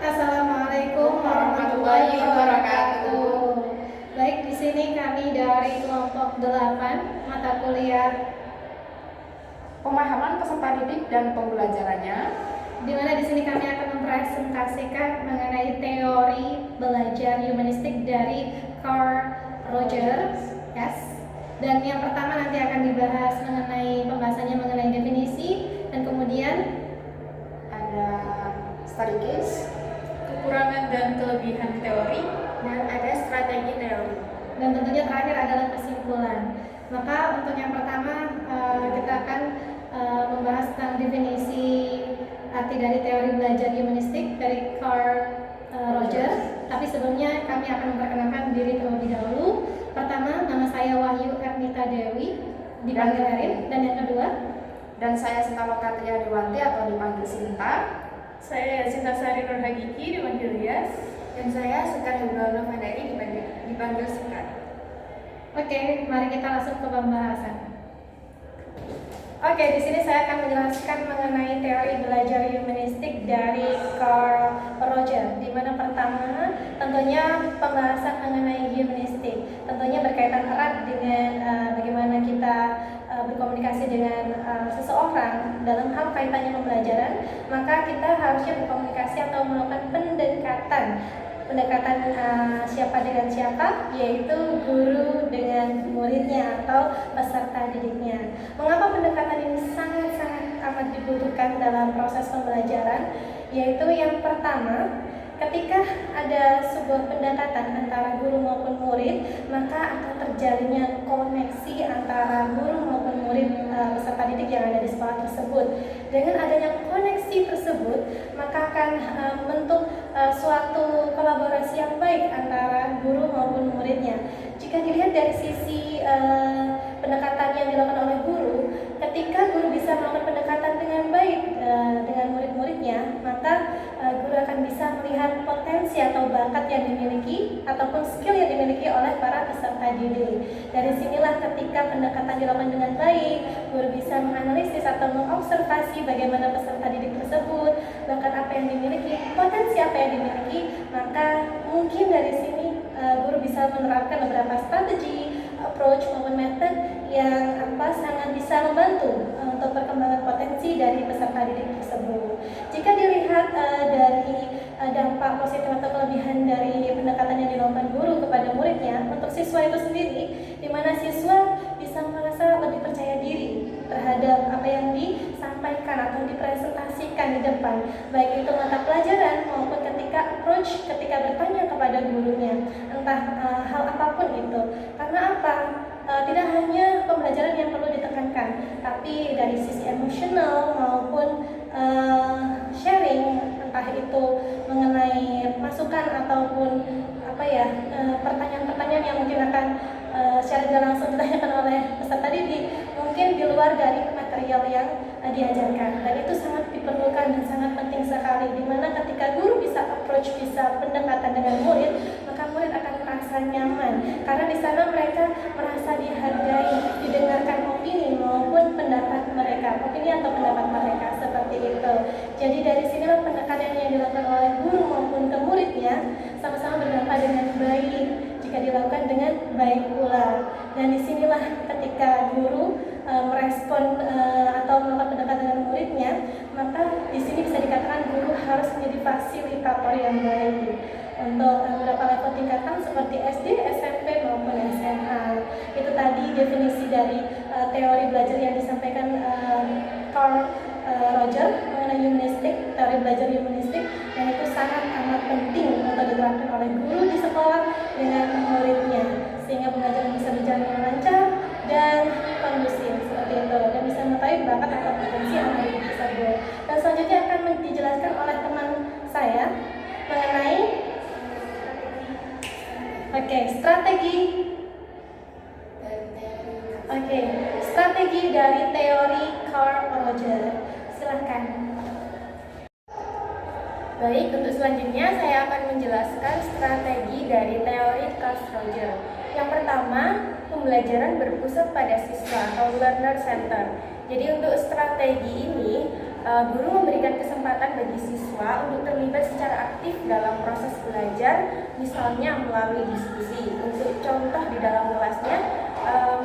Assalamualaikum warahmatullahi wabarakatuh. Baik, di sini kami dari kelompok 8 mata kuliah pemahaman peserta didik dan pembelajarannya, di mana di sini kami akan mempresentasikan mengenai teori belajar humanistik dari Carl Rogers. Yes. Dan yang pertama nanti akan dibahas pembahasannya mengenai definisi, dan kemudian ada study case, kekurangan dan kelebihan teori, dan ada strategi teori. Dan tentunya terakhir adalah kesimpulan. Maka untuk yang pertama kita akan membahas tentang definisi arti dari teori belajar humanistik dari Carl Rogers. Tapi sebelumnya kami akan memperkenalkan diri terlebih dahulu. Pertama, nama saya Wahyu Ernita Dewi, dipanggil Erin. Dan yang kedua, dan saya Sinta Lokatria Dewanti atau dipanggil Sinta. saya Sinta Sari Nurhagiki dipanggil Yas, Dan saya Sekar Hibral Novandari dipanggil Sekar. Oke, mari kita langsung ke pembahasan. Oke, di sini saya akan menjelaskan mengenai teori belajar humanistik dari Carl Rogers. Di mana pertama, tentunya pembahasan mengenai humanistik, tentunya berkaitan erat dengan bagaimana kita berkomunikasi dengan seseorang dalam hal kaitannya pembelajaran. Maka kita harusnya berkomunikasi atau melakukan pendekatan siapa dengan siapa, yaitu guru dengan muridnya atau peserta didiknya. Mengapa pendekatan ini sangat-sangat amat dibutuhkan dalam proses pembelajaran? Yaitu yang pertama, ketika ada sebuah pendekatan antara guru maupun murid, maka akan terjalinnya koneksi antara guru maupun murid peserta didik yang ada di sekolah tersebut. Dengan adanya koneksi tersebut, maka akan membentuk suatu kolaborasi yang baik antara guru maupun muridnya. Jika dilihat dari sisi pendekatan yang dilakukan oleh guru, ketika guru bisa melakukan pendekatan dengan baik dengan murid-muridnya, maka guru akan bisa melihat potensi atau bakat yang dimiliki ataupun skill yang dimiliki oleh para peserta didik. Dari sinilah ketika pendekatan dilakukan dengan baik, guru bisa menganalisis atau mengobservasi bagaimana peserta didik tersebut, bakat apa yang dimiliki, potensi apa yang dimiliki, maka mungkin dari sini guru bisa menerapkan beberapa strategi, approach maupun method yang sangat bisa membantu untuk perkembangan potensi dari peserta didik tersebut. Jika dilihat dari dampak positif atau kelebihan dari pendekatan yang dilakukan guru kepada muridnya, untuk siswa itu sendiri, di mana siswa bisa merasa lebih percaya diri terhadap apa yang disampaikan atau dipresentasikan di depan, baik itu mata pelajaran maupun ketika bertanya kepada gurunya, entah hal apapun itu. Karena apa? Tidak hanya pembelajaran yang perlu ditekankan, tapi dari sisi emosional maupun sharing, entah itu mengenai masukan ataupun pertanyaan-pertanyaan yang mungkin akan secara tidak langsung ditanyakan oleh peserta didik, mungkin di luar dari material yang diajarkan. Dan itu sangat diperlukan dan sangat penting sekali, dimana ketika guru bisa approach, bisa pendekatan dengan murid, maka murid akan merasa nyaman karena di sana mereka merasa dihargai, didengarkan opini maupun opini atau pendapat mereka, seperti itu. Jadi dari sinilah pendekatan yang dilakukan oleh guru maupun ke muridnya sama-sama berdampak dengan baik jika dilakukan dengan baik pula. Dan disinilah ketika guru merespon atau melakukan pendekatan dengan muridnya, maka di sini bisa dikatakan guru harus menjadi fasilitator yang baik untuk beberapa level tingkatan seperti SD, SMP maupun SMA. Itu tadi definisi dari teori belajar yang disampaikan Carl Rogers mengenai humanistik, teori belajar humanistik, dan itu sangat amat penting untuk diterapkan oleh guru di sekolah dengan muridnya, sehingga pembelajaran bisa berjalan dengan lancar dan kondusif, seperti itu, dan bisa mengetahui bakat atau potensi anak didik tersebut. Dan selanjutnya akan dijelaskan oleh teman saya mengenai strategi dari teori Carl Rogers. Silahkan. Baik, untuk selanjutnya saya akan menjelaskan strategi dari teori Carl Rogers. Yang pertama, pembelajaran berpusat pada siswa atau learner center. Jadi untuk strategi ini, guru memberikan kesempatan bagi siswa siswa untuk terlibat secara aktif dalam proses belajar, misalnya melalui diskusi. Untuk contoh di dalam kelasnya,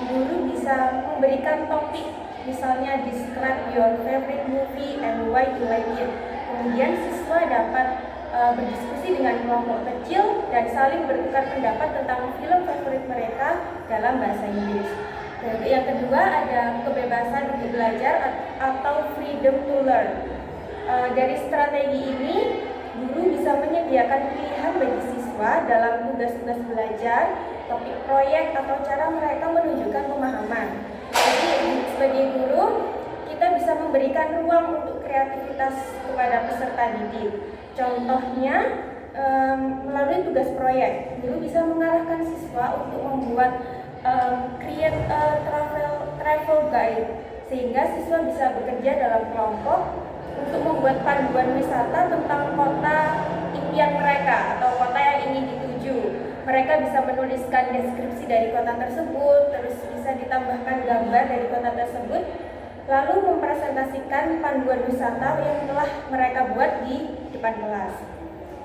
guru bisa memberikan topik, misalnya describe your favorite movie and why you like it. Kemudian siswa dapat berdiskusi dengan kelompok kecil dan saling bertukar pendapat tentang film favorit mereka dalam bahasa Inggris. Dan yang kedua ada kebebasan untuk belajar atau freedom to learn. Dari strategi ini, guru bisa menyediakan pilihan bagi siswa dalam tugas-tugas belajar, topik proyek, atau cara mereka menunjukkan pemahaman. Jadi sebagai guru, kita bisa memberikan ruang untuk kreativitas kepada peserta didik. Contohnya, melalui tugas proyek, guru bisa mengarahkan siswa untuk membuat create a travel guide, sehingga siswa bisa bekerja dalam kelompok untuk membuat panduan wisata tentang kota impian mereka atau kota yang ingin dituju. Mereka bisa menuliskan deskripsi dari kota tersebut, terus bisa ditambahkan gambar dari kota tersebut, lalu mempresentasikan panduan wisata yang telah mereka buat di depan kelas.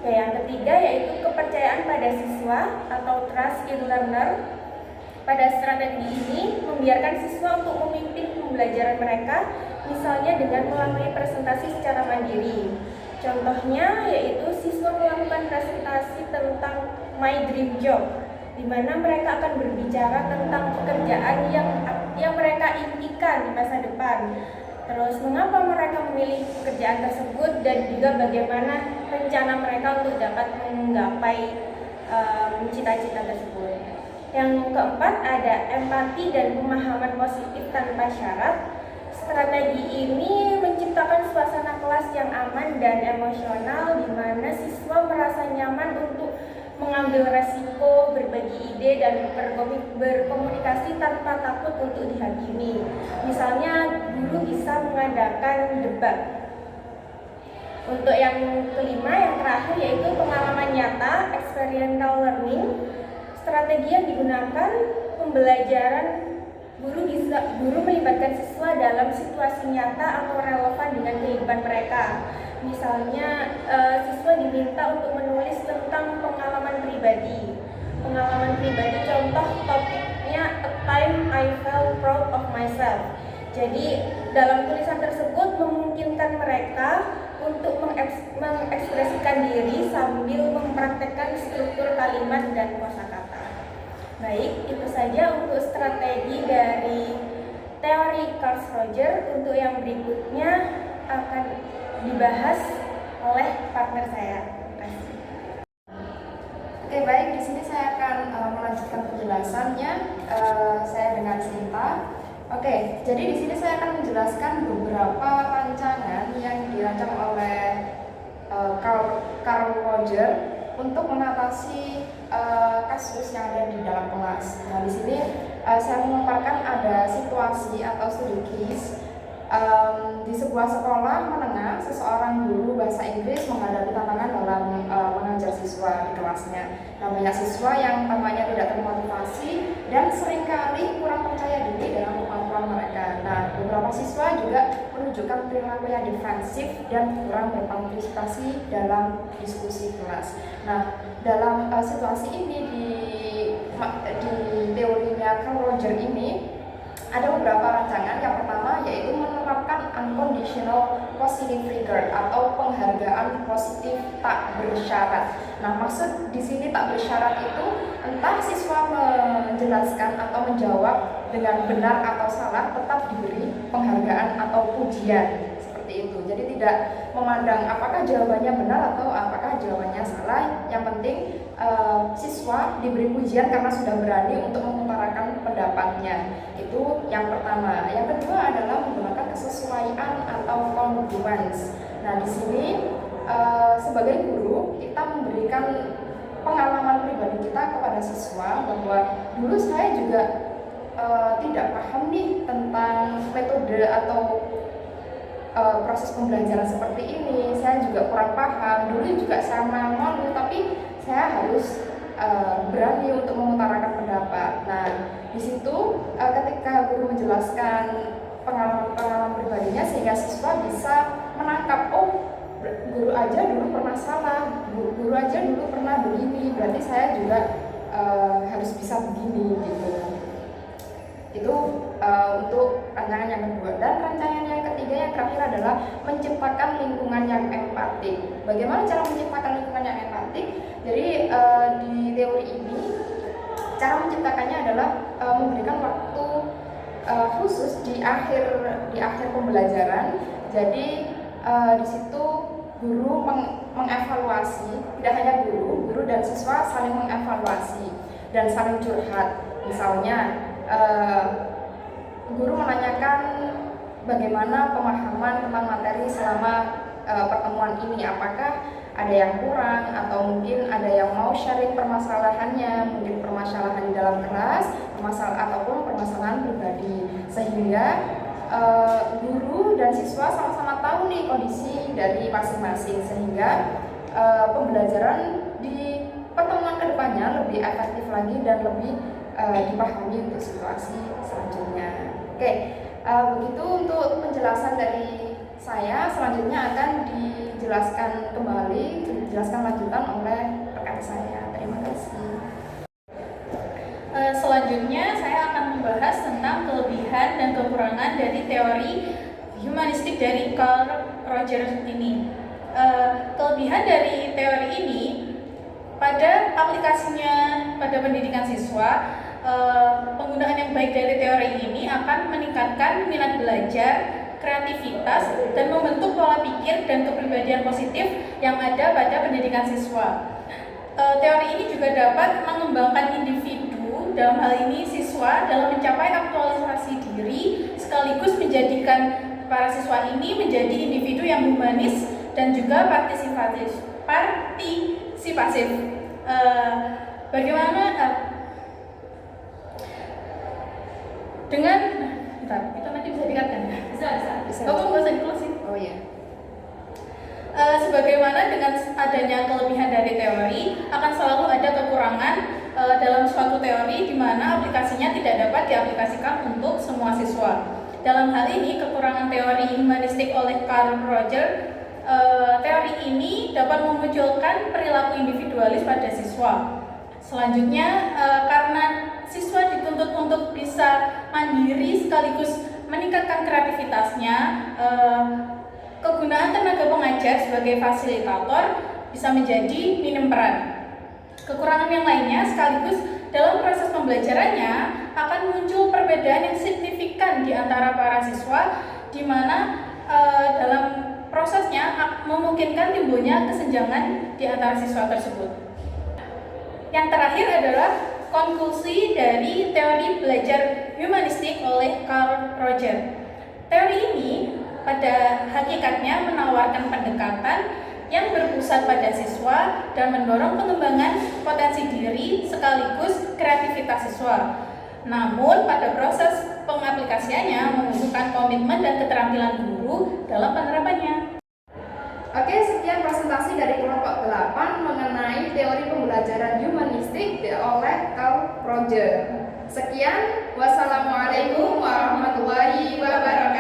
Yang ketiga yaitu kepercayaan pada siswa atau trust in learner. Pada strategi ini, membiarkan siswa untuk memimpin pembelajaran mereka, misalnya dengan melalui presentasi secara mandiri. Contohnya yaitu siswa melakukan presentasi tentang My Dream Job, di mana mereka akan berbicara tentang pekerjaan yang mereka impikan di masa depan. Terus mengapa mereka memilih pekerjaan tersebut dan juga bagaimana rencana mereka untuk dapat menggapai cita-cita tersebut. Yang keempat ada empati dan pemahaman positif tanpa syarat. Strategi ini menciptakan suasana kelas yang aman dan emosional di mana siswa merasa nyaman untuk mengambil resiko, berbagi ide, dan berkomunikasi tanpa takut untuk dihakimi. Misalnya, guru bisa mengadakan debat. Untuk yang kelima, yang terakhir yaitu pengalaman nyata, experiential learning. Strategi yang digunakan pembelajaran guru melibatkan siswa dalam situasi nyata atau relevan dengan kehidupan mereka. Misalnya siswa diminta untuk menulis tentang pengalaman pribadi. Pengalaman pribadi contoh topiknya A Time I Felt Proud of Myself. Jadi dalam tulisan tersebut memungkinkan mereka untuk mengekspresikan diri sambil mempraktekkan struktur kalimat dan kosakata. Baik, itu saja untuk strategi dari teori Carl Rogers. Untuk yang berikutnya akan dibahas oleh partner saya. Terima kasih. Oke, baik, di sini saya akan melanjutkan penjelasannya. Saya dengan Sinta. Oke, jadi di sini saya akan menjelaskan beberapa rancangan yang dirancang oleh Carl Rogers untuk mengatasi kasus yang ada di dalam kelas. Nah, di sini saya memaparkan ada situasi atau studi case di sebuah sekolah menengah, seseorang guru bahasa Inggris menghadapi tantangan dalam mengajar siswa di kelasnya. Nah, banyak siswa yang tampaknya tidak termotivasi dan seringkali kurang percaya diri dalam kemampuan mereka. Nah, beberapa siswa juga menunjukkan perilaku yang defensif dan kurang berpartisipasi dalam diskusi kelas. Nah, dalam situasi ini di teorinya Carl Rogers ini ada beberapa rancangan. Yang pertama yaitu menerapkan unconditional positive regard atau penghargaan positif tak bersyarat. Nah, maksud di sini tak bersyarat itu entah siswa menjelaskan atau menjawab dengan benar atau salah, tetap diberi penghargaan atau pujian. Seperti itu. Jadi tidak memandang apakah jawabannya benar atau apakah jawabannya salah. Yang penting siswa diberi pujian karena sudah berani untuk mengutarakan pendapatnya. Itu yang pertama. Yang kedua adalah menggunakan kesesuaian atau congruence. Nah, di sini sebagai guru kita memberikan pengalaman pribadi kita kepada siswa bahwa dulu saya juga tidak paham nih tentang metode atau proses pembelajaran seperti ini. Saya juga kurang paham. Dulu juga saya malu, tapi saya harus berani untuk mengutarakan pendapat. Nah, di situ ketika guru menjelaskan pengalaman pribadinya sehingga siswa bisa menangkap, oh guru aja dulu pernah salah, guru aja dulu pernah begini, berarti saya juga harus bisa begini gitu. Itu untuk rancangan yang kedua. Dan rancangan yang ketiga yang terakhir adalah menciptakan lingkungan yang empatik. Bagaimana cara menciptakan lingkungan yang empatik? Jadi di teori ini cara menciptakannya adalah memberikan waktu khusus di akhir pembelajaran. Jadi di situ guru mengevaluasi, tidak hanya guru dan siswa saling mengevaluasi dan saling curhat. Misalnya guru menanyakan bagaimana pemahaman tentang materi selama pertemuan ini, apakah ada yang kurang atau mungkin ada yang mau sharing permasalahannya, mungkin permasalahan di dalam kelas, ataupun permasalahan pribadi, sehingga guru dan siswa sama-sama tahu nih kondisi dari masing-masing, sehingga pembelajaran di pertemuan kedepannya lebih efektif lagi dan lebih dipahami untuk situasi selanjutnya. Oke, begitu untuk penjelasan dari saya. Selanjutnya akan dijelaskan lanjutan oleh rekan saya. Terima kasih. Selanjutnya saya akan membahas tentang kelebihan dan kekurangan dari teori humanistik dari Carl Rogers ini. Kelebihan dari teori ini pada aplikasinya pada pendidikan siswa, penggunaan yang baik dari teori ini akan meningkatkan minat belajar, kreativitas, dan membentuk pola pikir dan kepribadian positif yang ada pada pendidikan siswa. Teori ini juga dapat mengembangkan individu, dalam hal ini siswa, dalam mencapai aktualisasi diri, sekaligus menjadikan para siswa ini menjadi individu yang humanis dan juga partisipatif. Bagaimana dengan itu nanti bisa dikatakan? Bisa. Kamu nggak usah di-closing. Oh ya. Sebagaimana dengan adanya kelebihan dari teori, akan selalu ada kekurangan dalam suatu teori di mana aplikasinya tidak dapat diaplikasikan untuk semua siswa. Dalam hal ini, kekurangan teori humanistik oleh Carl Rogers, teori ini dapat memunculkan perilaku individualis pada siswa. Selanjutnya, karena siswa dituntut untuk bisa mandiri sekaligus meningkatkan kreativitasnya, kegunaan tenaga pengajar sebagai fasilitator bisa menjadi minim peran. Kekurangan yang lainnya sekaligus dalam proses pembelajarannya akan muncul perbedaan yang signifikan di antara para siswa, di mana dalam prosesnya memungkinkan timbulnya kesenjangan di antara siswa tersebut. Yang terakhir adalah konklusi dari teori belajar humanistik oleh Carl Rogers. Teori ini pada hakikatnya menawarkan pendekatan yang berpusat pada siswa dan mendorong pengembangan potensi diri sekaligus kreativitas siswa. Namun pada proses pengaplikasiannya membutuhkan komitmen dan keterampilan guru dalam penerapannya. Oke, sekian presentasi dari kelompok 8 mengenai teori pembelajaran humanistik oleh Carl Rogers. Sekian, wassalamualaikum warahmatullahi wabarakatuh.